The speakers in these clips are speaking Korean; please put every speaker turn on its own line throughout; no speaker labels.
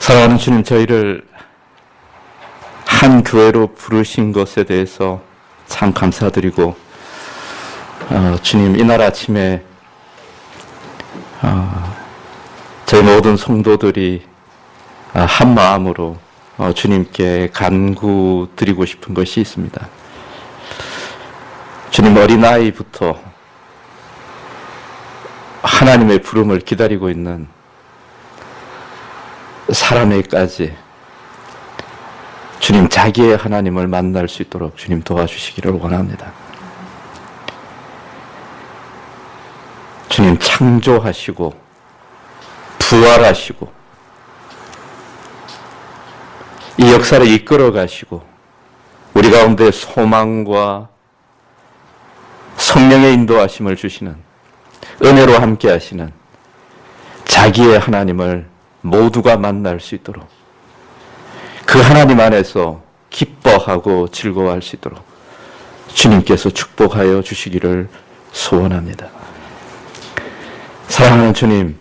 사랑하는 주님, 저희를 한 교회로 부르신 것에 대해서 참 감사드리고, 주님, 이날 아침에 저희 모든 성도들이 한 마음으로 주님께 간구드리고 싶은 것이 있습니다. 주님, 어린아이부터 하나님의 부름을 기다리고 있는 사람에게까지 주님, 자기의 하나님을 만날 수 있도록 주님 도와주시기를 원합니다. 주님, 창조하시고 부활하시고 이 역사를 이끌어 가시고 우리 가운데 소망과 성령의 인도하심을 주시는, 은혜로 함께 하시는 자기의 하나님을 모두가 만날 수 있도록, 그 하나님 안에서 기뻐하고 즐거워할 수 있도록 주님께서 축복하여 주시기를 소원합니다. 사랑하는 주님,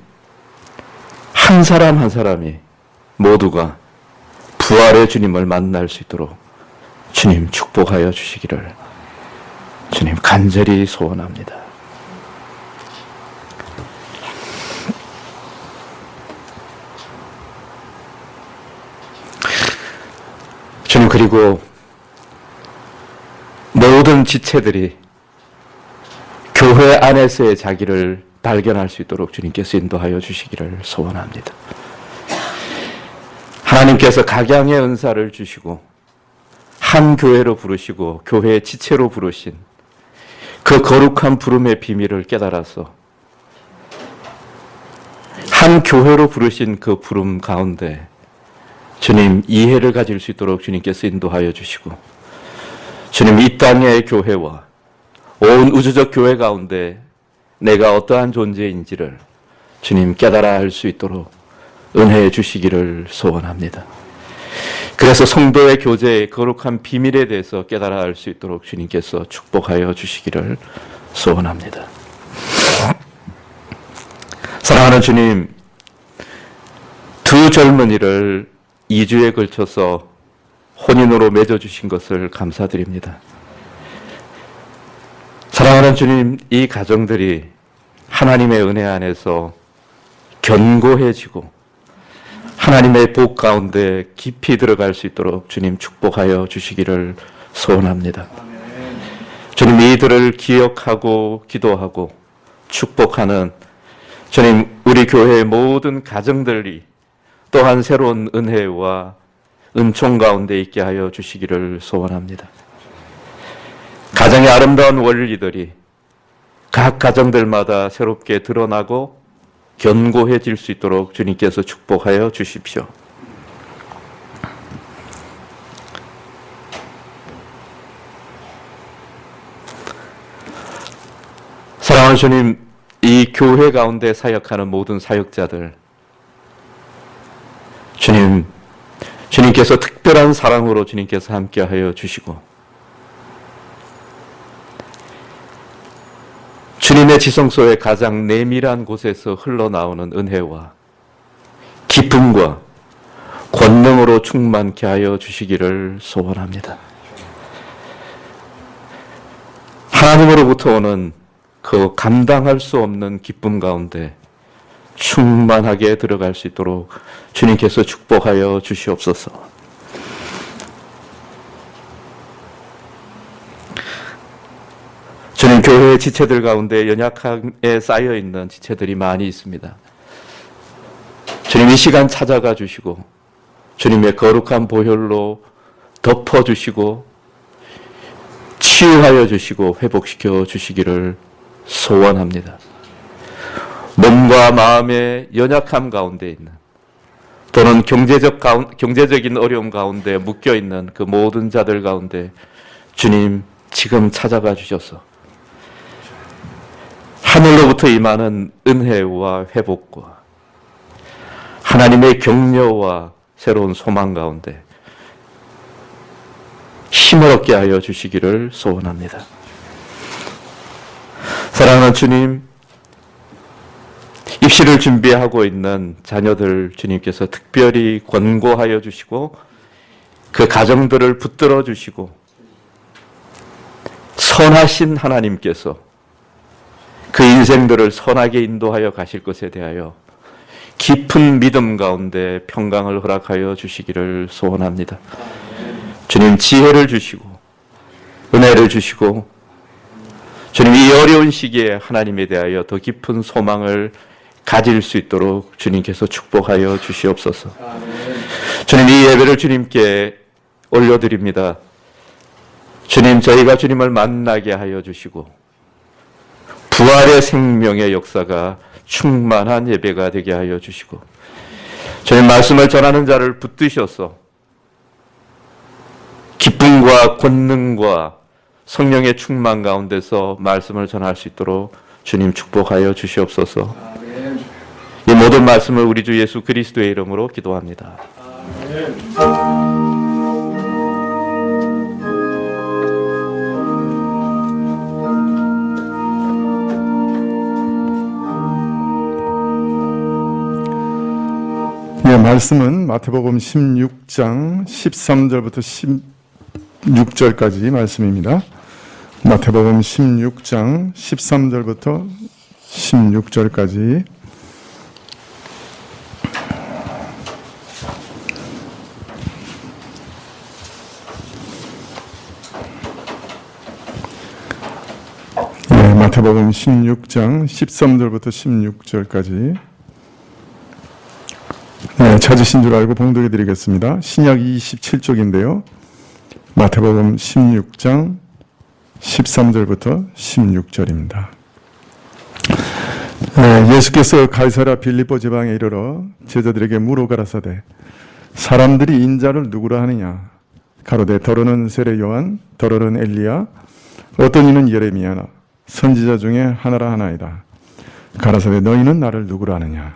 한 사람 한 사람이 모두가 부활의 주님을 만날 수 있도록 주님 축복하여 주시기를 주님 간절히 소원합니다. 주님, 그리고 모든 지체들이 교회 안에서의 자기를 발견할 수 있도록 주님께서 인도하여 주시기를 소원합니다. 하나님께서 각양의 은사를 주시고 한 교회로 부르시고 교회의 지체로 부르신 그 거룩한 부름의 비밀을 깨달아서 한 교회로 부르신 그 부름 가운데 주님, 이해를 가질 수 있도록 주님께서 인도하여 주시고, 주님, 이 땅의 교회와 온 우주적 교회 가운데 내가 어떠한 존재인지를 주님 깨달아 할 수 있도록 은혜해 주시기를 소원합니다. 그래서 성도의 교제의 거룩한 비밀에 대해서 깨달아 할 수 있도록 주님께서 축복하여 주시기를 소원합니다. 사랑하는 주님, 두 젊은이를 2주에 걸쳐서 혼인으로 맺어주신 것을 감사드립니다. 사랑하는 주님, 이 가정들이 하나님의 은혜 안에서 견고해지고 하나님의 복 가운데 깊이 들어갈 수 있도록 주님 축복하여 주시기를 소원합니다. 주님, 이들을 기억하고 기도하고 축복하는 주님, 우리 교회의 모든 가정들이 또한 새로운 은혜와 은총 가운데 있게 하여 주시기를 소원합니다. 가정의 아름다운 원리들이 각 가정들마다 새롭게 드러나고 견고해질 수 있도록 주님께서 축복하여 주십시오. 사랑하는 주님, 이 교회 가운데 사역하는 모든 사역자들, 주님께서 특별한 사랑으로 주님께서 함께하여 주시고 주님의 지성소의 가장 내밀한 곳에서 흘러나오는 은혜와 기쁨과 권능으로 충만케 하여 주시기를 소원합니다. 하나님으로부터 오는 그 감당할 수 없는 기쁨 가운데 충만하게 들어갈 수 있도록 주님께서 축복하여 주시옵소서. 주님, 교회의 지체들 가운데 연약함에 쌓여있는 지체들이 많이 있습니다. 주님, 이 시간 찾아가 주시고 주님의 거룩한 보혈로 덮어주시고 치유하여 주시고 회복시켜 주시기를 소원합니다. 몸과 마음의 연약함 가운데 있는, 또는 경제적인 어려움 가운데 묶여있는 그 모든 자들 가운데 주님 지금 찾아가 주셔서 하늘로부터 임하는 은혜와 회복과 하나님의 격려와 새로운 소망 가운데 힘을 얻게 하여 주시기를 소원합니다. 사랑하는 주님, 입시를 준비하고 있는 자녀들 주님께서 특별히 권고하여 주시고 그 가정들을 붙들어 주시고 선하신 하나님께서 그 인생들을 선하게 인도하여 가실 것에 대하여 깊은 믿음 가운데 평강을 허락하여 주시기를 소원합니다. 주님 지혜를 주시고 은혜를 주시고 주님 이 어려운 시기에 하나님에 대하여 더 깊은 소망을 가질 수 있도록 주님께서 축복하여 주시옵소서. 주님 이 예배를 주님께 올려드립니다. 주님 저희가 주님을 만나게 하여 주시고 부활의 생명의 역사가 충만한 예배가 되게 하여 주시고 주님 말씀을 전하는 자를 붙드셔서 기쁨과 권능과 성령의 충만 가운데서 말씀을 전할 수 있도록 주님 축복하여 주시옵소서. 이 모든 말씀을 우리 주 예수 그리스도의 이름으로 기도합니다.
네, 말씀은 마태복음 16장 13절부터 16절까지 말씀입니다. 마태복음 16장 13절부터 16절까지 마태복음 16장 13절부터 16절까지 찾으신 줄 알고 봉독해 드리겠습니다. 신약 27쪽인데요. 마태복음 16장 13절부터 16절입니다. 예수께서 가이사랴 빌립보 지방에 이르러 제자들에게 물어 가라사대 사람들이 인자를 누구라 하느냐 가로되 더러는 세례 요한 더러는 엘리야 어떤 이는 예레미야나 선지자 중에 하나라 하나이다. 가라사대 너희는 나를 누구라 하느냐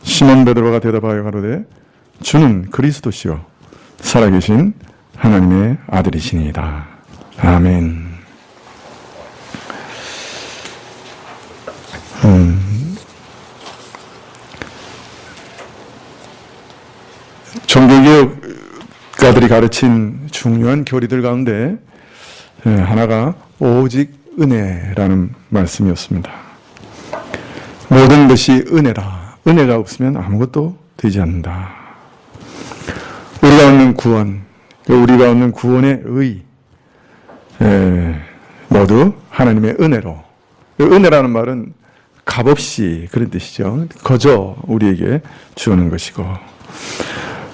시몬 베드로가 대답하여 가로되 주는 그리스도시요 살아계신 하나님의 아들이시니이다. 아멘. 종교개혁가들이 가르친 중요한 교리들 가운데 하나가 오직 은혜라는 말씀이었습니다. 모든 것이 은혜라. 은혜가 없으면 아무것도 되지 않는다. 우리가 얻는 구원, 우리가 얻는 구원의 의, 모두 하나님의 은혜로. 은혜라는 말은 값없이 그런 뜻이죠. 거저 우리에게 주는 것이고,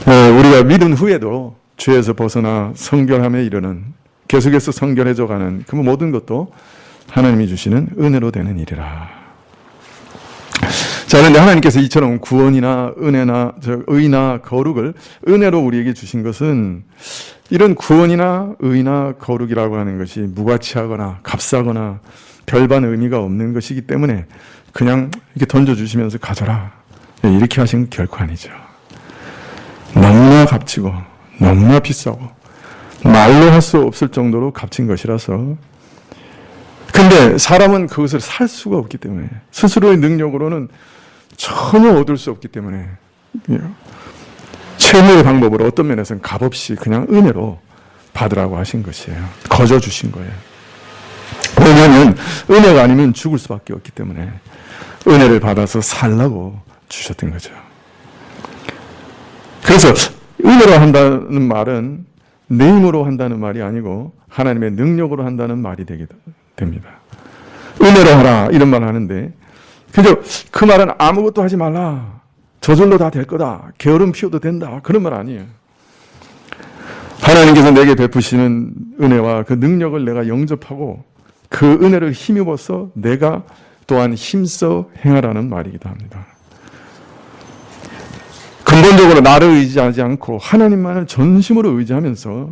우리가 믿은 후에도 죄에서 벗어나 성결함에 이르는, 계속해서 성결해져가는 그 모든 것도 하나님이 주시는 은혜로 되는 일이라. 자, 그런데 하나님께서 이처럼 구원이나 은혜나 의나 거룩을 은혜로 우리에게 주신 것은 이런 구원이나 의나 거룩이라고 하는 것이 무가치하거나 값싸거나 별반 의미가 없는 것이기 때문에 그냥 이렇게 던져주시면서 가져라 이렇게 하신 건 결코 아니죠. 너무나 값지고 너무나 비싸고 말로 할 수 없을 정도로 값진 것이라서 근데 사람은 그것을 살 수가 없기 때문에 스스로의 능력으로는 전혀 얻을 수 없기 때문에 최후의 방법으로 어떤 면에서는 값없이 그냥 은혜로 받으라고 하신 것이에요. 거저 주신 거예요. 왜냐하면 은혜가 아니면 죽을 수밖에 없기 때문에 은혜를 받아서 살라고 주셨던 거죠. 그래서 은혜로 한다는 말은 내 힘으로 한다는 말이 아니고 하나님의 능력으로 한다는 말이 되게 됩니다. 은혜로 하라 이런 말 하는데 그저 그 말은 아무것도 하지 말라. 저절로 다 될 거다. 게으름 피워도 된다. 그런 말 아니에요. 하나님께서 내게 베푸시는 은혜와 그 능력을 내가 영접하고 그 은혜를 힘입어서 내가 또한 힘써 행하라는 말이기도 합니다. 근본적으로 나를 의지하지 않고 하나님만을 전심으로 의지하면서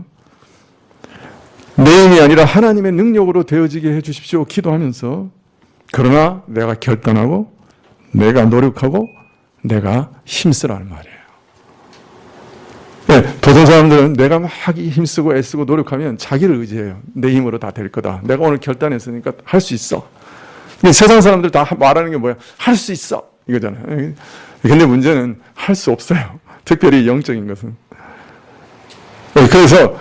내 힘이 아니라 하나님의 능력으로 되어지게 해주십시오 기도하면서 그러나 내가 결단하고 내가 노력하고 내가 힘쓰라는 말이에요. 네, 보통 사람들은 내가 막 힘쓰고 애쓰고 노력하면 자기를 의지해요. 내 힘으로 다 될 거다. 내가 오늘 결단했으니까 할 수 있어. 근데 세상 사람들 다 말하는 게 뭐야? 할 수 있어. 이거잖아요. 근데 문제는 할 수 없어요. 특별히 영적인 것은. 그래서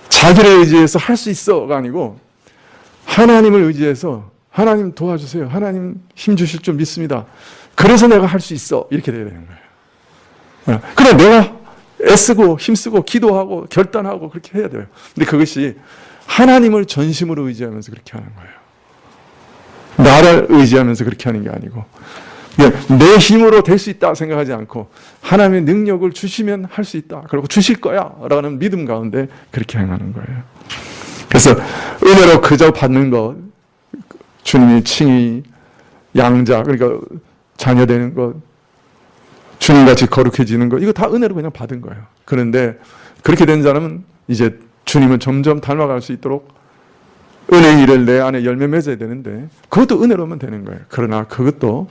자기를 의지해서 할 수 있어가 아니고 하나님을 의지해서 하나님 도와주세요. 하나님 힘 주실 줄 믿습니다. 그래서 내가 할 수 있어. 이렇게 돼야 되는 거예요. 그래 내가 애쓰고 힘쓰고 기도하고 결단하고 그렇게 해야 돼요. 근데 그것이 하나님을 전심으로 의지하면서 그렇게 하는 거예요. 나를 의지하면서 그렇게 하는 게 아니고 내 힘으로 될 수 있다 생각하지 않고 하나님의 능력을 주시면 할 수 있다. 그리고 주실 거야 라는 믿음 가운데 그렇게 행하는 거예요. 그래서 은혜로 그저 받는 것, 주님이 칭의, 양자, 그러니까 자녀 되는 것, 주님같이 거룩해지는 것, 이거 다 은혜로 그냥 받은 거예요. 그런데 그렇게 된 사람은 이제 주님을 점점 닮아갈 수 있도록 은혜의 일을 내 안에 열매 맺어야 되는데 그것도 은혜로만 되는 거예요. 그러나 그것도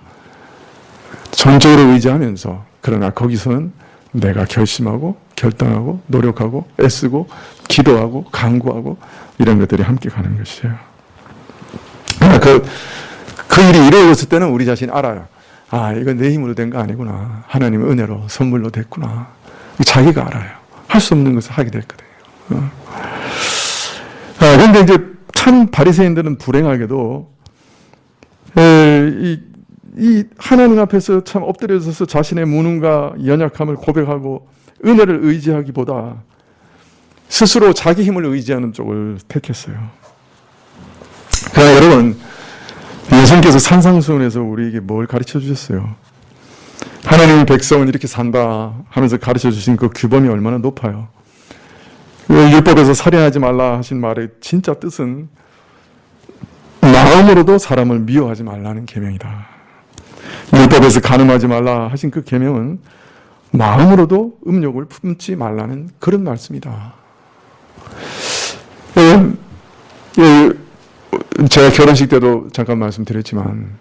전적으로 의지하면서 그러나 거기서는 내가 결심하고 결단하고 노력하고 애쓰고 기도하고 간구하고 이런 것들이 함께 가는 것이에요. 그 일이 이루어졌을 때는 우리 자신이 알아요. 아, 이건 내 힘으로 된 거 아니구나. 하나님의 은혜로 선물로 됐구나. 자기가 알아요. 할 수 없는 것을 하게 됐거든요. 그런데 이제 참 바리새인들은 불행하게도 이 하나님 앞에서 참 엎드려져서 자신의 무능과 연약함을 고백하고 은혜를 의지하기보다 스스로 자기 힘을 의지하는 쪽을 택했어요. 그러나 여러분, 예수님께서 산상수훈에서 우리에게 뭘 가르쳐 주셨어요? 하나님의 백성은 이렇게 산다 하면서 가르쳐 주신 그 규범이 얼마나 높아요. 율법에서 살인하지 말라 하신 말의 진짜 뜻은 마음으로도 사람을 미워하지 말라는 계명이다. 율법에서 간음하지 말라 하신 그 계명은 마음으로도 음욕을 품지 말라는 그런 말씀이다. 제가 결혼식 때도 잠깐 말씀드렸지만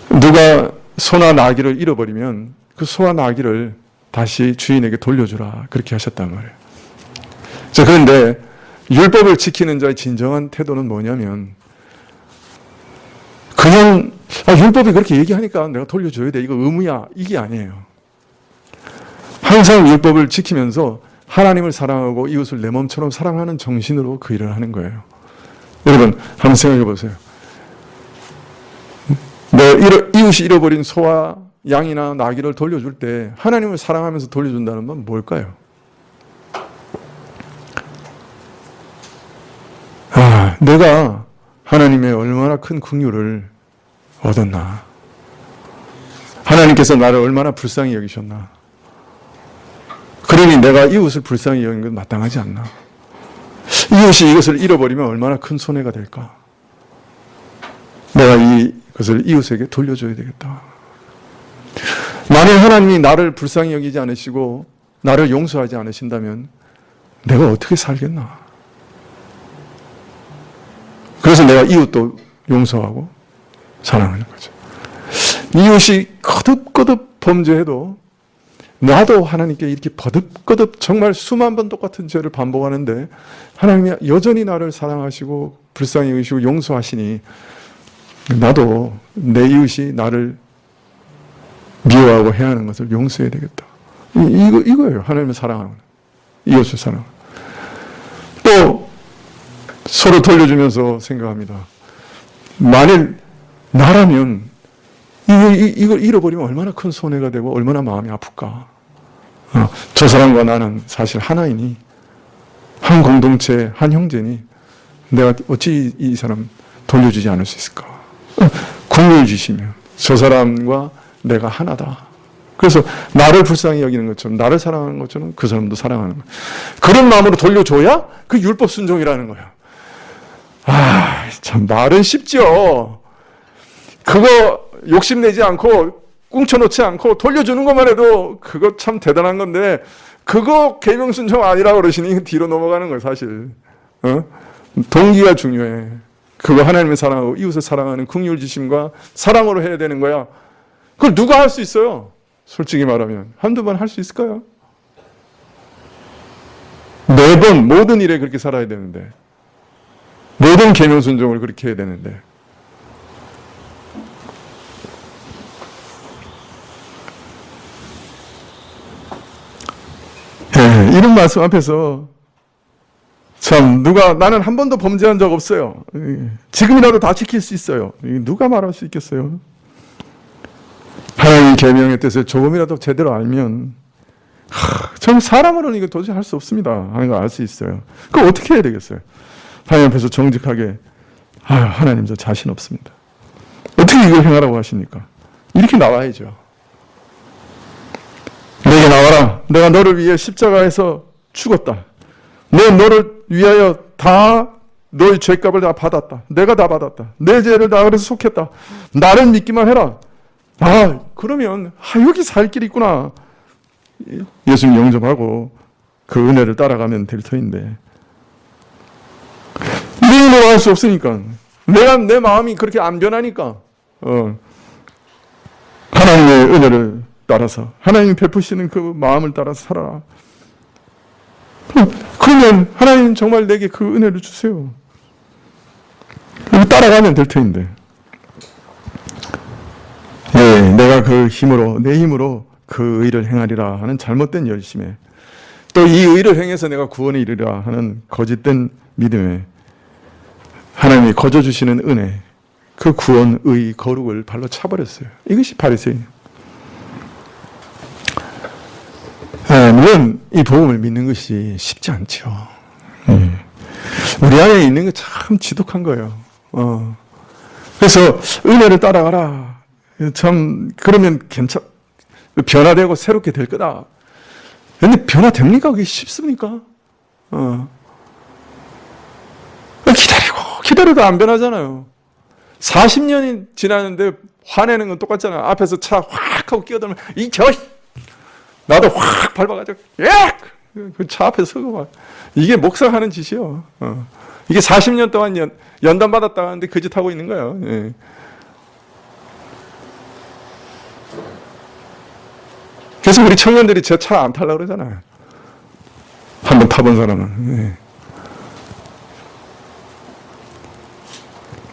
누가 소나 나귀를 잃어버리면 그 소와 나귀를 다시 주인에게 돌려주라 그렇게 하셨단 말이에요. 자, 그런데 율법을 지키는 자의 진정한 태도는 뭐냐면 그냥 율법이 그렇게 얘기하니까 내가 돌려줘야 돼. 이거 의무야. 이게 아니에요. 항상 율법을 지키면서 하나님을 사랑하고 이웃을 내 몸처럼 사랑하는 정신으로 그 일을 하는 거예요. 여러분 한번 생각해 보세요. 이웃이 잃어버린 소와 양이나 나귀를 돌려줄 때 하나님을 사랑하면서 돌려준다는 건 뭘까요? 내가 하나님의 얼마나 큰 긍휼을 얻었나. 하나님께서 나를 얼마나 불쌍히 여기셨나. 그러니 내가 이웃을 불쌍히 여긴 건 마땅하지 않나. 이웃이 이것을 잃어버리면 얼마나 큰 손해가 될까. 내가 이것을 이웃에게 돌려줘야 되겠다. 만약 하나님이 나를 불쌍히 여기지 않으시고 나를 용서하지 않으신다면 내가 어떻게 살겠나. 그래서 내가 이웃도 용서하고 사랑하는 거죠. 이웃이 거듭거듭 범죄해도 나도 하나님께 이렇게 거듭거듭 정말 수만 번 똑같은 죄를 반복하는데 하나님이 여전히 나를 사랑하시고 불쌍히 여기시고 용서하시니 나도 내 이웃이 나를 미워하고 해하는 것을 용서해야 되겠다. 이거예요. 하나님을 사랑하는 이웃을 사랑하는. 또 서로 돌려주면서 생각합니다. 만일 나라면 이걸 잃어버리면 얼마나 큰 손해가 되고 얼마나 마음이 아플까. 저 사람과 나는 사실 하나이니 한 공동체 한 형제니 내가 어찌 이 사람 돌려주지 않을 수 있을까. 긍휼 주시면 저 사람과 내가 하나다. 그래서 나를 불쌍히 여기는 것처럼 나를 사랑하는 것처럼 그 사람도 사랑하는 거예요. 그런 마음으로 돌려줘야 그 율법 순종이라는 거예요. 참 말은 쉽죠. 그거 욕심내지 않고 꿍쳐놓지 않고 돌려주는 것만 해도 그거 참 대단한 건데 그거 계명 순종 아니라고 그러시니 뒤로 넘어가는 거예요. 사실 동기가 중요해. 그거 하나님을 사랑하고 이웃을 사랑하는 긍휼지심과 사랑으로 해야 되는 거야. 그걸 누가 할 수 있어요? 솔직히 말하면 한두 번 할 수 있을까요? 매번 모든 일에 그렇게 살아야 되는데 모든 계명 순종을 그렇게 해야 되는데 이런 말씀 앞에서 참 나는 한 번도 범죄한 적 없어요. 지금이라도 다 지킬 수 있어요. 누가 말할 수 있겠어요? 하나님의 계명의 뜻을 조금이라도 제대로 알면 저는 사람으로는 이거 도저히 할 수 없습니다 하는 걸 알 수 있어요. 그럼 어떻게 해야 되겠어요? 하나님 앞에서 정직하게 하나님 저 자신 없습니다. 어떻게 이걸 행하라고 하십니까? 이렇게 나와야죠. 내게 나와라. 내가 너를 위해 십자가에서 죽었다. 내 너를 위하여 다 너의 죄값을 다 받았다. 내가 다 받았다. 내 죄를 다 그래서 속했다. 나를 믿기만 해라. 그러면 여기 살 길이 있구나. 예수님 영접하고 그 은혜를 따라가면 될 터인데 내 힘으로 할 수 없으니까 내 마음이 그렇게 안 변하니까 하나님의 은혜를 따라서 하나님이 베푸시는 그 마음을 따라서 살아라. 그러면 하나님 정말 내게 그 은혜를 주세요. 따라가면 될 터인데 내가 그 힘으로 내 힘으로 그 의를 행하리라 하는 잘못된 열심에 또 이 의를 행해서 내가 구원에 이르리라 하는 거짓된 믿음에 하나님이 거저주시는 은혜 그 구원, 의, 거룩을 발로 차버렸어요. 이것이 바리새인. 물론 이 복음을 믿는 것이 쉽지 않죠. 우리 안에 있는 게 참 지독한 거예요. 그래서 은혜를 따라가라. 참 그러면 변화되고 새롭게 될 거다. 근데 변화됩니까? 그게 쉽습니까? 기다려도 안 변하잖아요. 40년이 지났는데 화내는 건 똑같잖아요. 앞에서 차 확 하고 끼어들면 나도 확 밟아가지고 그 차 앞에 서고 막 이게 목사가 하는 짓이요. 이게 40년 동안 연단 받았다 하는데 그 짓 하고 있는 거예요. 예. 그래서 우리 청년들이 제 차 안 타려고 그러잖아요. 한번 타본 사람은. 예.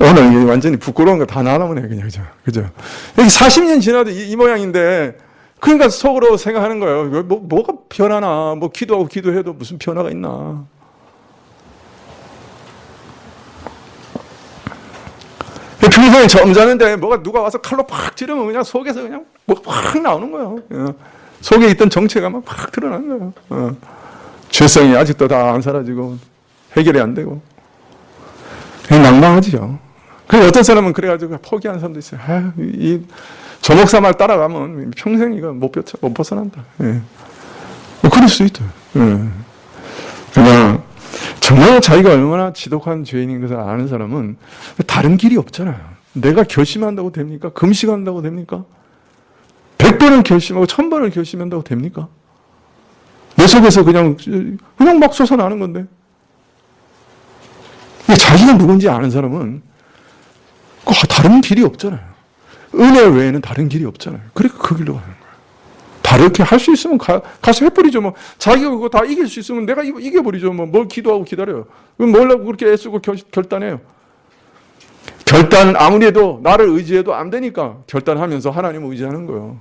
오늘 이게 완전히 부끄러운 거 다 나눠보네, 그냥, 그죠? 여기 40년 지나도 이 모양인데, 그러니까 속으로 생각하는 거예요. 뭐가 변하나? 뭐 기도하고 기도해도 무슨 변화가 있나? 평소에 점잖은데 누가 와서 칼로 팍 찌르면 그냥 속에서 그냥 확 나오는 거예요. 속에 있던 정체가 막 드러나는 거예요. 죄성이 아직도 다 안 사라지고 해결이 안 되고 낭망하지요. 그래서 어떤 사람은 그래가지고 포기하는 사람도 있어요. 저 목사 말 따라가면 평생 이거 못 벗어난다. 그럴 수 있죠. 그냥 정말 자기가 얼마나 지독한 죄인인 것을 아는 사람은 다른 길이 없잖아요. 내가 결심한다고 됩니까? 금식한다고 됩니까? 100번을 결심하고 1000번을 결심한다고 됩니까? 내 속에서 그냥 막 솟아나는 건데. 자기가 누군지 아는 사람은 다른 길이 없잖아요. 은혜 외에는 다른 길이 없잖아요. 그러니까 그 길로 가는 거예요. 다르게 할 수 있으면 가서 해버리죠. 뭐 자기가 그거 다 이길 수 있으면 내가 이겨버리죠. 뭘 기도하고 기다려요. 그럼 뭘라고 그렇게 애쓰고 결단해요. 결단은 아무리 해도 나를 의지해도 안 되니까 결단하면서 하나님을 의지하는 거예요.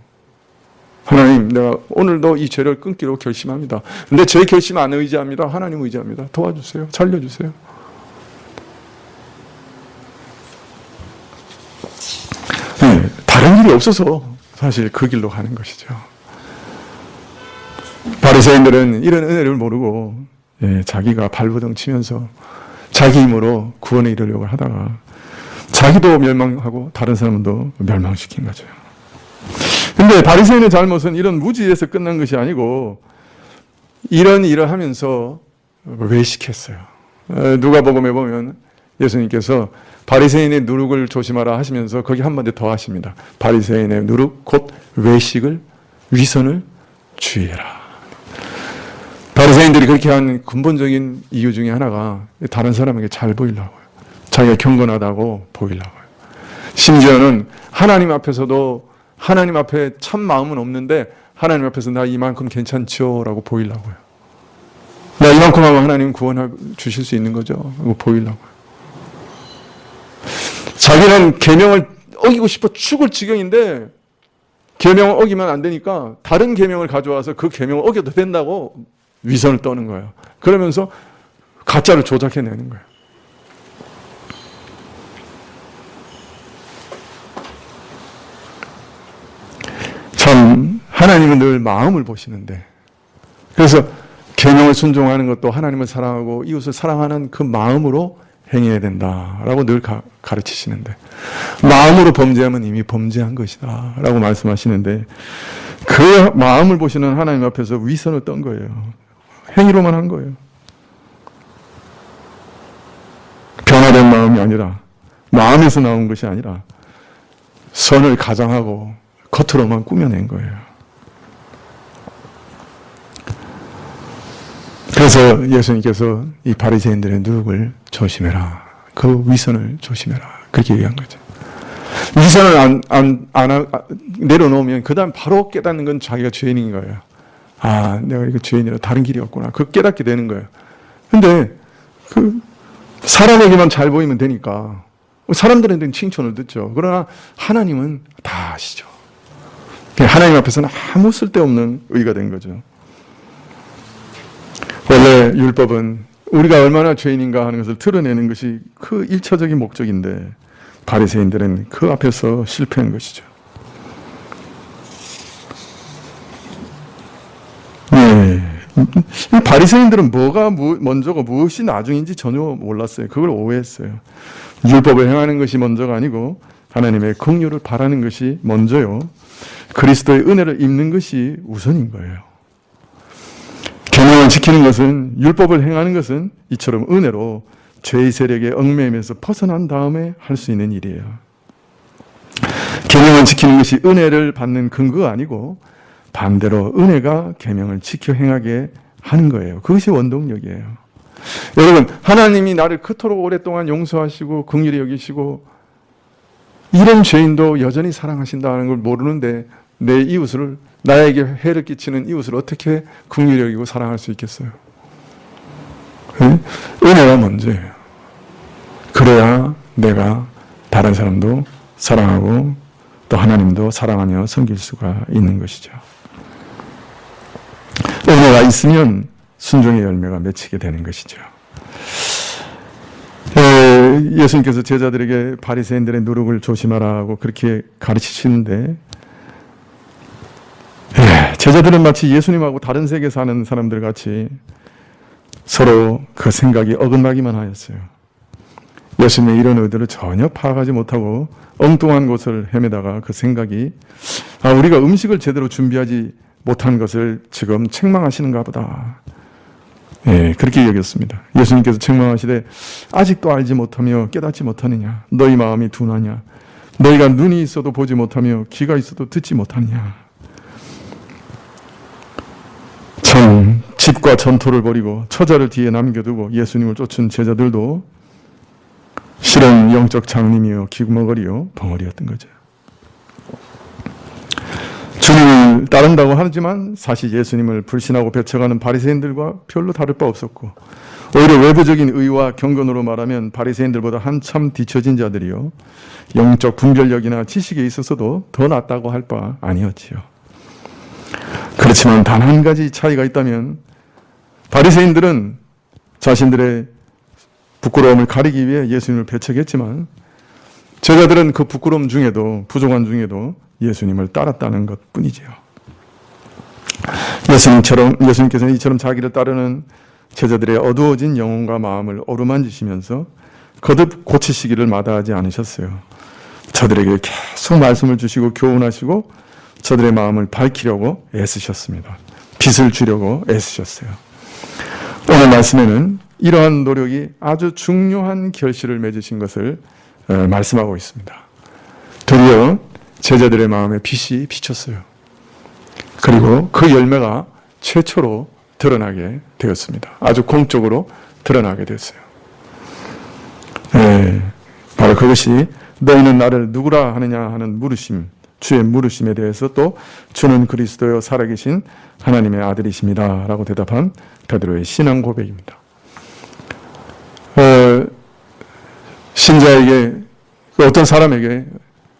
하나님, 내가 오늘도 이 죄를 끊기로 결심합니다. 근데 제 결심 안 의지합니다. 하나님 의지합니다. 도와주세요. 살려주세요. 다른 길이 없어서 사실 그 길로 가는 것이죠. 바리새인들은 이런 은혜를 모르고 자기가 발버둥 치면서 자기 힘으로 구원에 이르려고 하다가 자기도 멸망하고 다른 사람도 멸망시킨 거죠. 근데 바리새인의 잘못은 이런 무지에서 끝난 것이 아니고 이런 일을 하면서 외식했어요. 누가복음에 보면 예수님께서 바리새인의 누룩을 조심하라 하시면서 거기 한 번 더 하십니다. 바리새인의 누룩 곧 외식을 위선을 주의해라. 바리새인들이 그렇게 한 근본적인 이유 중에 하나가 다른 사람에게 잘 보이려고요. 자기가 경건하다고 보이려고요. 심지어는 하나님 앞에서도 하나님 앞에 참 마음은 없는데 하나님 앞에서 나 이만큼 괜찮죠? 라고 보이려고요. 나 이만큼 하면 하나님 구원해 주실 수 있는 거죠? 보이려고요. 자기는 계명을 어기고 싶어 죽을 지경인데 계명을 어기면 안 되니까 다른 계명을 가져와서 그 계명을 어겨도 된다고 위선을 떠는 거예요. 그러면서 가짜를 조작해내는 거예요. 참 하나님은 늘 마음을 보시는데, 그래서 계명을 순종하는 것도 하나님을 사랑하고 이웃을 사랑하는 그 마음으로 행해야 된다라고 늘 가르치시는데, 마음으로 범죄하면 이미 범죄한 것이다 라고 말씀하시는데, 그 마음을 보시는 하나님 앞에서 위선을 떤 거예요. 행위로만 한 거예요. 변화된 마음이 아니라, 마음에서 나온 것이 아니라 선을 가장하고 겉으로만 꾸며낸 거예요. 그래서 예수님께서 이 바리새인들의 누룩을 조심해라, 그 위선을 조심해라, 그렇게 얘기한 거죠. 위선을 내려놓으면 그 다음 바로 깨닫는 건 자기가 죄인인 거예요. 아, 내가 이거 죄인이라 다른 길이 없구나, 그 깨닫게 되는 거예요. 근데 그 사람에게만 잘 보이면 되니까 사람들한테는 칭찬을 듣죠. 그러나 하나님은 다 아시죠. 하나님 앞에서는 아무 쓸데없는 의가 된 거죠. 원래 율법은 우리가 얼마나 죄인인가 하는 것을 드러내는 것이 그 1차적인 목적인데, 바리새인들은 그 앞에서 실패한 것이죠. 네. 바리새인들은 뭐가 먼저고 무엇이 나중인지 전혀 몰랐어요. 그걸 오해했어요. 율법을 행하는 것이 먼저가 아니고 하나님의 긍휼을 바라는 것이 먼저요, 그리스도의 은혜를 입는 것이 우선인 거예요. 계명을 지키는 것은, 율법을 행하는 것은 이처럼 은혜로 죄의 세력에 얽매임에서 벗어난 다음에 할 수 있는 일이에요. 계명을 지키는 것이 은혜를 받는 근거가 아니고 반대로 은혜가 계명을 지켜 행하게 하는 거예요. 그것이 원동력이에요. 여러분, 하나님이 나를 그토록 오랫동안 용서하시고 긍휼히 여기시고 이런 죄인도 여전히 사랑하신다는 걸 모르는데, 내 이웃을, 나에게 해를 끼치는 이웃을 어떻게 긍휼히 여기고 사랑할 수 있겠어요? 네? 은혜가 먼저예요. 그래야 내가 다른 사람도 사랑하고 또 하나님도 사랑하며 섬길 수가 있는 것이죠. 은혜가 있으면 순종의 열매가 맺히게 되는 것이죠. 예수님께서 제자들에게 바리새인들의 누룩을 조심하라고 그렇게 가르치시는데, 제자들은 마치 예수님하고 다른 세계에 사는 사람들 같이 서로 그 생각이 어긋나기만 하였어요. 예수님의 이런 의도를 전혀 파악하지 못하고 엉뚱한 곳을 헤매다가 그 생각이, 우리가 음식을 제대로 준비하지 못한 것을 지금 책망하시는가 보다, 그렇게 여겼습니다. 예수님께서 책망하시되, 아직도 알지 못하며 깨닫지 못하느냐? 너희 마음이 둔하냐? 너희가 눈이 있어도 보지 못하며 귀가 있어도 듣지 못하느냐? 참, 집과 전토를 벌이고 처자를 뒤에 남겨두고 예수님을 쫓은 제자들도 실은 영적 장님이요 기구머거리요 벙어리였던 거죠. 주님을 따른다고 하지만 사실 예수님을 불신하고 배척하는 바리새인들과 별로 다를 바 없었고, 오히려 외부적인 의와 경건으로 말하면 바리새인들보다 한참 뒤처진 자들이요, 영적 분별력이나 지식에 있어서도 더 낫다고 할 바 아니었지요. 그렇지만 단 한 가지 차이가 있다면, 바리새인들은 자신들의 부끄러움을 가리기 위해 예수님을 배척했지만, 제자들은 그 부끄러움 중에도, 부족한 중에도 예수님을 따랐다는 것 뿐이지요. 예수님께서는 이처럼 자기를 따르는 제자들의 어두워진 영혼과 마음을 어루만지시면서 거듭 고치시기를 마다하지 않으셨어요. 저들에게 계속 말씀을 주시고 교훈하시고 저들의 마음을 밝히려고 애쓰셨습니다. 빛을 주려고 애쓰셨어요. 오늘 말씀에는 이러한 노력이 아주 중요한 결실을 맺으신 것을 말씀하고 있습니다. 드디어 제자들의 마음에 빛이 비쳤어요. 그리고 그 열매가 최초로 드러나게 되었습니다. 아주 공적으로 드러나게 됐어요. 바로 그것이 너희는 나를 누구라 하느냐 하는 물으심, 주의 물으심에 대해서 또 주는 그리스도여 살아계신 하나님의 아들이십니다 라고 대답한 베드로의 신앙 고백입니다. 신자에게, 어떤 사람에게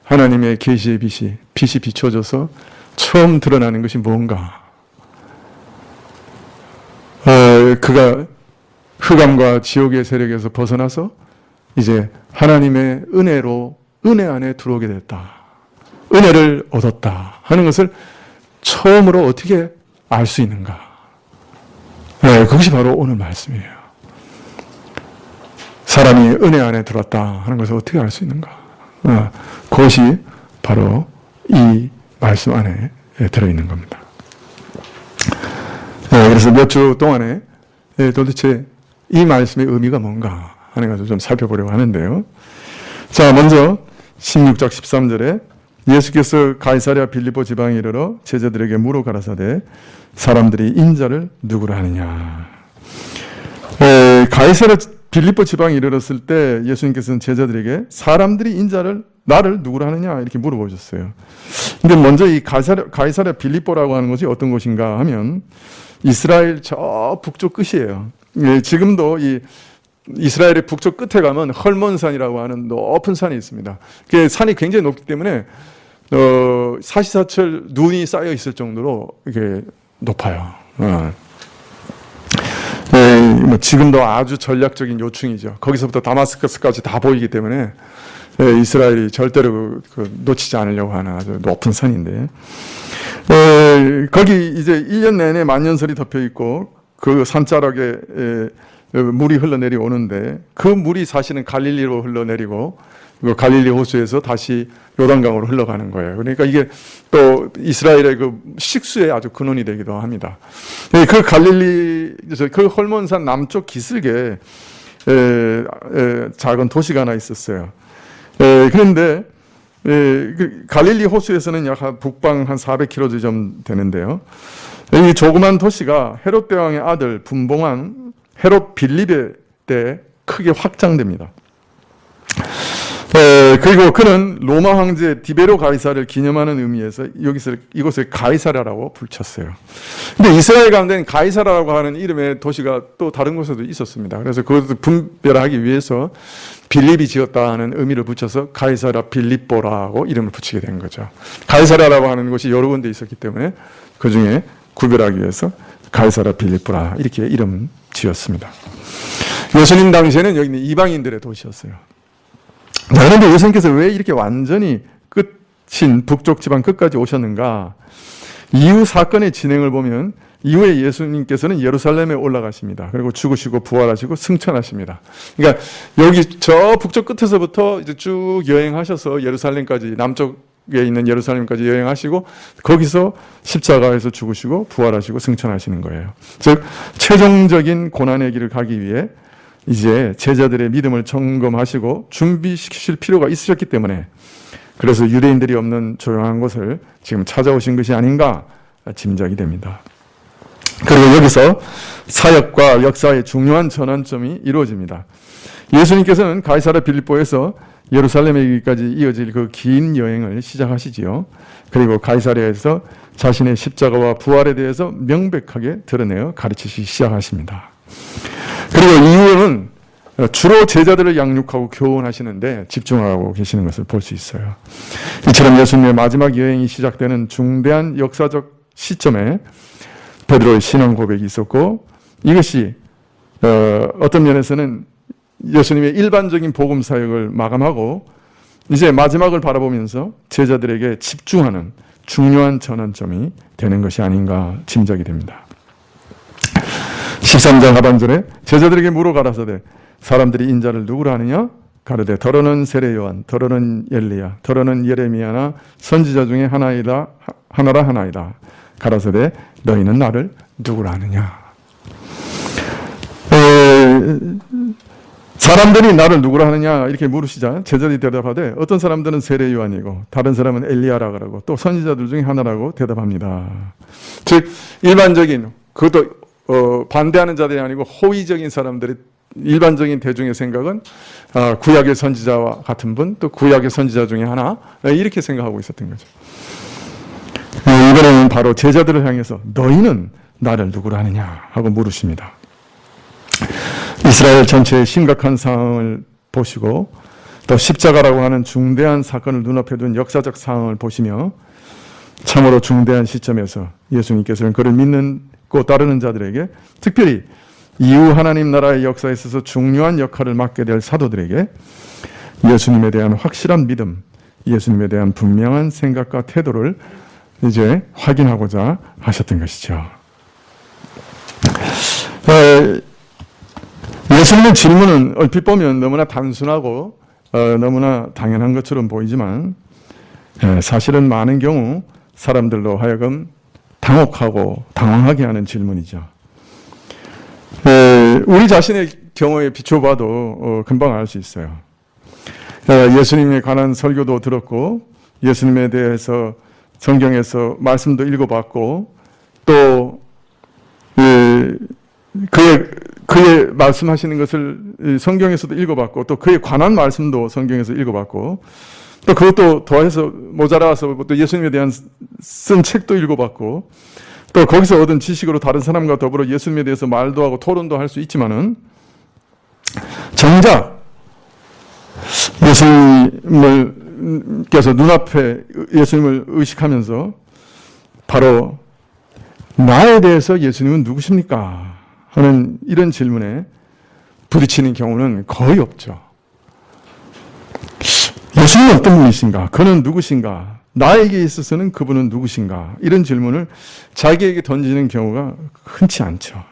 하나님의 계시의 빛이 비춰져서 처음 드러나는 것이 뭔가? 그가 흑암과 지옥의 세력에서 벗어나서 이제 하나님의 은혜 안에 들어오게 됐다. 은혜를 얻었다 하는 것을 처음으로 어떻게 알 수 있는가? 그것이 바로 오늘 말씀이에요. 사람이 은혜 안에 들어왔다 하는 것을 어떻게 알 수 있는가? 그것이 바로 이 말씀 안에 들어있는 겁니다. 그래서 몇 주 동안에 도대체 이 말씀의 의미가 뭔가 하는 것을 좀 살펴보려고 하는데요. 자, 먼저 16장 13절에 예수께서 가이사랴 빌립보 지방에 이르러 제자들에게 물어 가라사대 사람들이 인자를 누구라 하느냐. 가이사랴 빌립보 지방에 이르렀을 때 예수님께서는 제자들에게 사람들이 나를 누구라 하느냐 이렇게 물어보셨어요. 근데 먼저 이 가이사랴 빌립보라고 하는 것이 어떤 곳인가 하면 이스라엘 저 북쪽 끝이에요. 지금도 이 이스라엘의 북쪽 끝에 가면 헐몬산이라고 하는 높은 산이 있습니다. 그 산이 굉장히 높기 때문에 사시사철 눈이 쌓여 있을 정도로 이게 높아요. 지금도 아주 전략적인 요충이죠. 거기서부터 다마스커스까지 다 보이기 때문에 이스라엘이 절대로 놓치지 않으려고 하는 아주 높은 산인데 거기 이제 1년 내내 만년설이 덮여 있고 그 산자락에 물이 흘러내리 오는데 그 물이 사실은 갈릴리로 흘러내리고 그 갈릴리 호수에서 다시 요단강으로 흘러가는 거예요. 그러니까 이게 또 이스라엘의 그 식수의 아주 근원이 되기도 합니다. 그 그 헐몬산 남쪽 기슭에 작은 도시가 하나 있었어요. 그런데 그 갈릴리 호수에서는 약 북방 한 400km 좀 되는데요. 이 조그만 도시가 헤롯 대왕의 아들 분봉왕 헤롯 빌립의 때 크게 확장됩니다. 그리고 그는 로마 황제 디베로 가이사를 기념하는 의미에서 이곳을 가이사라라고 붙였어요. 근데 이스라엘 가운데는 가이사라라고 하는 이름의 도시가 또 다른 곳에도 있었습니다. 그래서 그것을 분별하기 위해서 빌립이 지었다는 의미를 붙여서 가이사라 빌립보라고 이름을 붙이게 된 거죠. 가이사라라고 하는 곳이 여러 군데 있었기 때문에 그 중에 구별하기 위해서 가이사라 빌립보라 이렇게 이름 지었습니다. 예수님 당시에는 여기는 이방인들의 도시였어요. 그런데 예수님께서 왜 이렇게 완전히 끝인 북쪽 지방 끝까지 오셨는가? 이후 사건의 진행을 보면 이후에 예수님께서는 예루살렘에 올라가십니다. 그리고 죽으시고 부활하시고 승천하십니다. 그러니까 여기 저 북쪽 끝에서부터 이제 쭉 여행하셔서 예루살렘까지 남쪽에 있는 예루살렘까지 여행하시고 거기서 십자가에서 죽으시고 부활하시고 승천하시는 거예요. 즉 최종적인 고난의 길을 가기 위해 이제 제자들의 믿음을 점검하시고 준비시키실 필요가 있으셨기 때문에 그래서 유대인들이 없는 조용한 곳을 지금 찾아오신 것이 아닌가 짐작이 됩니다. 그리고 여기서 사역과 역사의 중요한 전환점이 이루어집니다. 예수님께서는 가이사랴 빌립보에서 예루살렘에 이르기까지 이어질 그 긴 여행을 시작하시지요. 그리고 가이사랴에서 자신의 십자가와 부활에 대해서 명백하게 드러내어 가르치시기 시작하십니다. 그리고 이후에는 주로 제자들을 양육하고 교훈하시는데 집중하고 계시는 것을 볼 수 있어요. 이처럼 예수님의 마지막 여행이 시작되는 중대한 역사적 시점에 베드로의 신앙 고백이 있었고 이것이 어떤 면에서는 예수님의 일반적인 복음 사역을 마감하고 이제 마지막을 바라보면서 제자들에게 집중하는 중요한 전환점이 되는 것이 아닌가 짐작이 됩니다. 13장 하반절에 제자들에게 물어 가라사대 사람들이 인자를 누구라 하느냐? 가로되 더러는 세례 요한, 더러는 엘리야, 더러는 예레미야나 선지자 중에 하나라 하나이다. 가라사대 너희는 나를 누구라 하느냐? 사람들이 나를 누구라 하느냐 이렇게 물으시자 제자들이 대답하되 어떤 사람들은 세례 요한이고 다른 사람은 엘리야라 그러고 또 선지자들 중에 하나라고 대답합니다. 즉 일반적인 그것도 반대하는 자들이 아니고 호의적인 사람들이 일반적인 대중의 생각은 구약의 선지자와 같은 분, 또 구약의 선지자 중에 하나 이렇게 생각하고 있었던 거죠. 이번에는 바로 제자들을 향해서 너희는 나를 누구라 하느냐 하고 물으십니다. 이스라엘 전체의 심각한 상황을 보시고 또 십자가라고 하는 중대한 사건을 눈앞에 둔 역사적 상황을 보시며 참으로 중대한 시점에서 예수님께서는 그를 믿는 믿고 따르는 자들에게, 특별히 이후 하나님 나라의 역사에 있어서 중요한 역할을 맡게 될 사도들에게 예수님에 대한 확실한 믿음, 예수님에 대한 분명한 생각과 태도를 이제 확인하고자 하셨던 것이죠. 예수님의 질문은 얼핏 보면 너무나 단순하고 너무나 당연한 것처럼 보이지만 사실은 많은 경우 사람들로 하여금 당혹하고 당황하게 하는 질문이죠. 우리 자신의 경우에 비춰봐도 금방 알 수 있어요. 예수님에 관한 설교도 들었고 예수님에 대해서 성경에서 말씀도 읽어봤고 또 그의 말씀하시는 것을 성경에서도 읽어봤고 또 그에 관한 말씀도 성경에서 읽어봤고 또 그것도 더해서 모자라서 또 예수님에 대한 쓴 책도 읽어봤고 또 거기서 얻은 지식으로 다른 사람과 더불어 예수님에 대해서 말도 하고 토론도 할 수 있지만은 정작 예수님께서 눈앞에 예수님을 의식하면서 바로 나에 대해서 예수님은 누구십니까? 하는 이런 질문에 부딪히는 경우는 거의 없죠. 예수님은 어떤 분이신가? 그는 누구신가? 나에게 있어서는 그분은 누구신가? 이런 질문을 자기에게 던지는 경우가 흔치 않죠.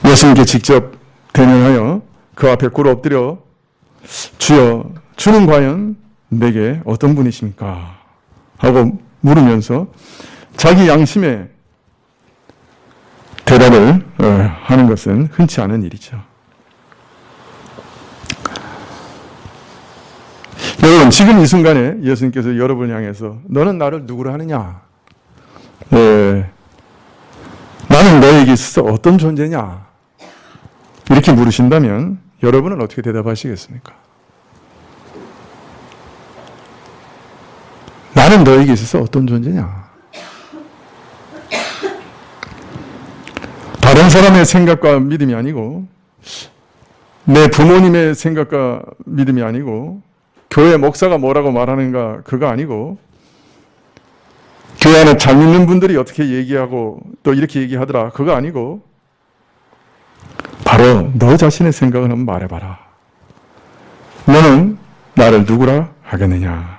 예수님께 직접 대면하여 그 앞에 꿇어 엎드려 주여, 주는 과연 내게 어떤 분이십니까? 하고 물으면서 자기 양심에 대답을 하는 것은 흔치 않은 일이죠. 여러분, 지금 이 순간에 예수님께서 여러분을 향해서 너는 나를 누구로 하느냐? 나는 너에게 있어서 어떤 존재냐? 이렇게 물으신다면 여러분은 어떻게 대답하시겠습니까? 나는 너에게 있어서 어떤 존재냐? 다른 사람의 생각과 믿음이 아니고 내 부모님의 생각과 믿음이 아니고 교회 목사가 뭐라고 말하는가 그거 아니고 교회 안에 잘 믿는 분들이 어떻게 얘기하고 또 이렇게 얘기하더라 그거 아니고 바로 너 자신의 생각을 한번 말해봐라. 너는 나를 누구라 하겠느냐?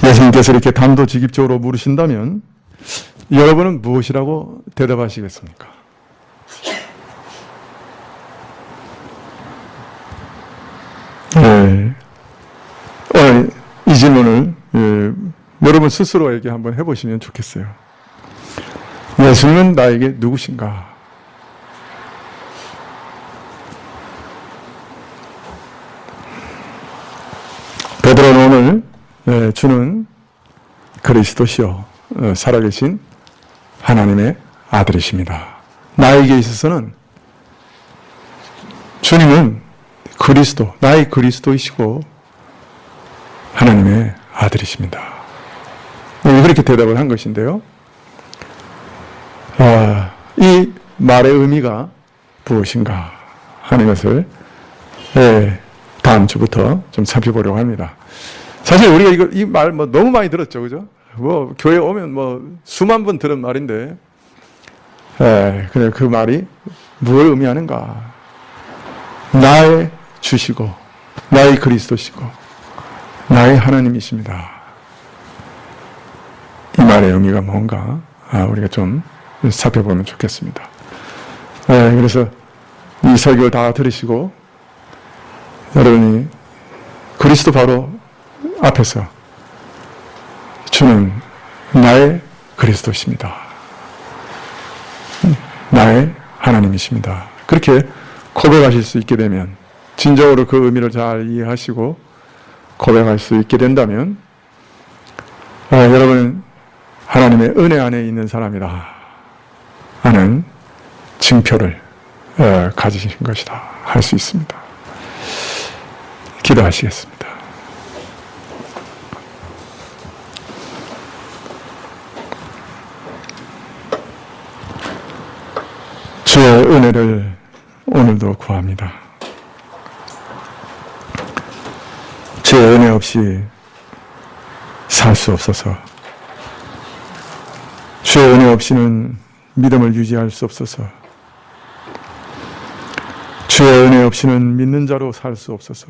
예수님께서 이렇게 단도직입적으로 물으신다면 여러분은 무엇이라고 대답하시겠습니까? 오늘 이 질문을 여러분 스스로에게 한번 해보시면 좋겠어요. 예수님은 나에게 누구신가? 베드로는 오늘 주는 그리스도시요 살아계신 하나님의 아들이십니다. 나에게 있어서는 주님은 그리스도, 나의 그리스도이시고 하나님의 아들이십니다. 그렇게 대답을 한 것인데요. 이 말의 의미가 무엇인가 하는 것을 다음 주부터 좀 살펴보려고 합니다. 사실 우리가 이 말 너무 많이 들었죠, 그죠? 교회 오면 수만 번 들은 말인데, 근데 그 말이 무엇을 의미하는가? 나의 주시고, 나의 그리스도시고, 나의 하나님이십니다. 이 말의 의미가 뭔가, 우리가 좀 살펴보면 좋겠습니다. 그래서 이 설교를 다 들으시고, 여러분이 그리스도 바로 앞에서 주는 나의 그리스도십니다. 나의 하나님이십니다. 그렇게 고백하실 수 있게 되면 진정으로 그 의미를 잘 이해하시고 고백할 수 있게 된다면 여러분 하나님의 은혜 안에 있는 사람이다 하는 징표를 가지신 것이다 할 수 있습니다. 기도하시겠습니다. 주의 은혜를 오늘도 구합니다. 주의 은혜 없이 살 수 없어서, 주의 은혜 없이는 믿음을 유지할 수 없어서, 주의 은혜 없이는 믿는 자로 살 수 없어서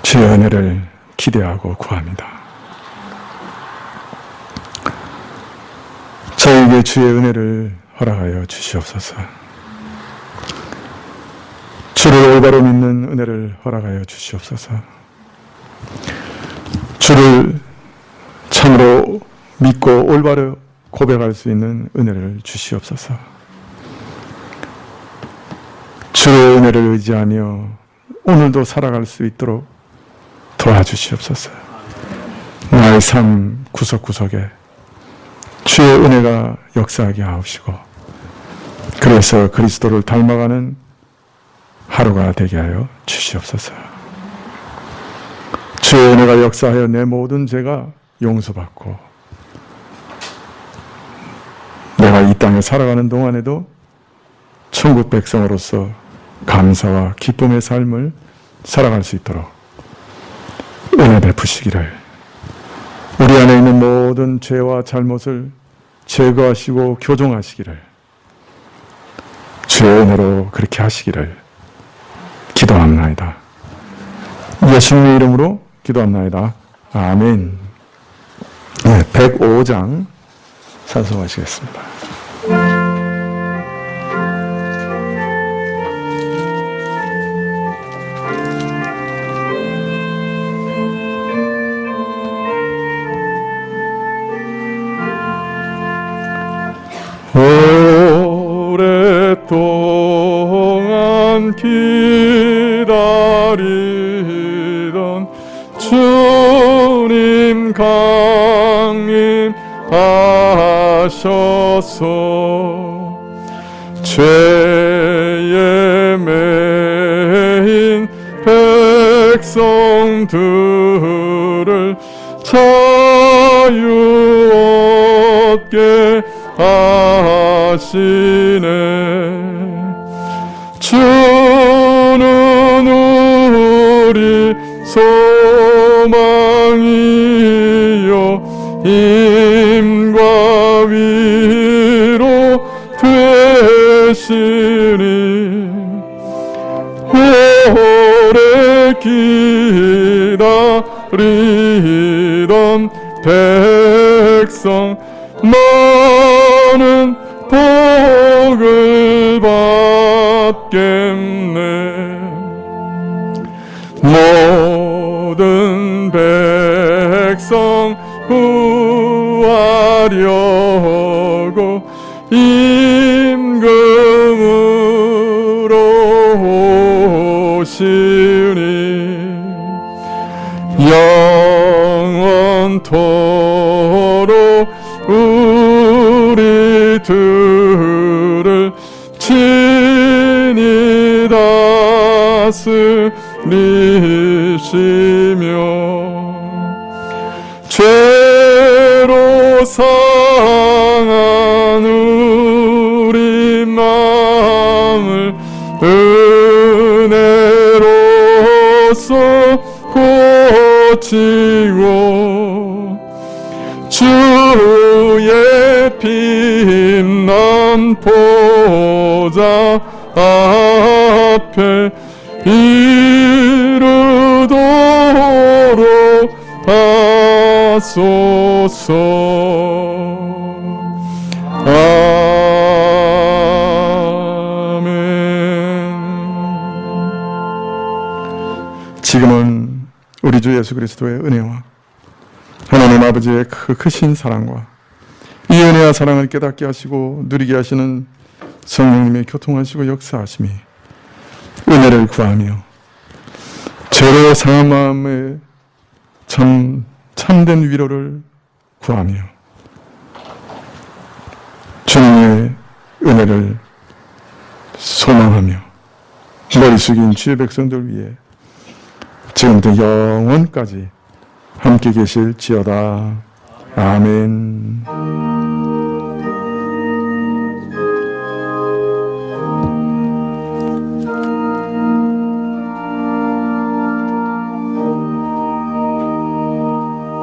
주의 은혜를 기대하고 구합니다. 저에게 주의 은혜를 허락하여 주시옵소서. 주를 올바로 믿는 은혜를 허락하여 주시옵소서. 주를 참으로 믿고 올바로 고백할 수 있는 은혜를 주시옵소서. 주의 은혜를 의지하며 오늘도 살아갈 수 있도록 도와주시옵소서. 나의 삶 구석구석에 주의 은혜가 역사하게 하옵시고, 그래서 그리스도를 닮아가는 하루가 되게 하여 주시옵소서. 주의 은혜가 역사하여 내 모든 죄가 용서받고, 내가 이 땅에 살아가는 동안에도 천국 백성으로서 감사와 기쁨의 삶을 살아갈 수 있도록 은혜 베푸시기를, 우리 안에 있는 모든 죄와 잘못을 제거하시고 교정하시기를, 주의 은혜로 그렇게 하시기를 기도합나이다. 예수님의 이름으로 기도합나이다. 아멘. 네, 105장 찬송하시겠습니다. 오랫동안 기다리던 주님 강림하셔서 죄에 매인 백성들을 자유 얻게 하시네. 주는 우리 소망이요 힘과 위로 되시니, 오래 기다리던 백성 많은 복을 받겠네. 모든 백성 구하려고 임금으로 오시니, 영원토록 우리들을 친히 다스리시며, 죄로 상한 우리 마음을 은혜로서 고치고, 주의 빛난 보좌 앞에 이르도록 하소서. 아멘. 지금은 우리 주 예수 그리스도의 은혜와 하나님 아버지의 크신 사랑과 이 은혜와 사랑을 깨닫게 하시고 누리게 하시는 성령님의 교통하시고 역사하심이 은혜를 구하며 죄로 상한 마음에 참된 위로를 구하며 주님의 은혜를 소망하며 머리 숙인 주의 백성들 위해 지금부터 영원까지 함께 계실지어다. 아멘.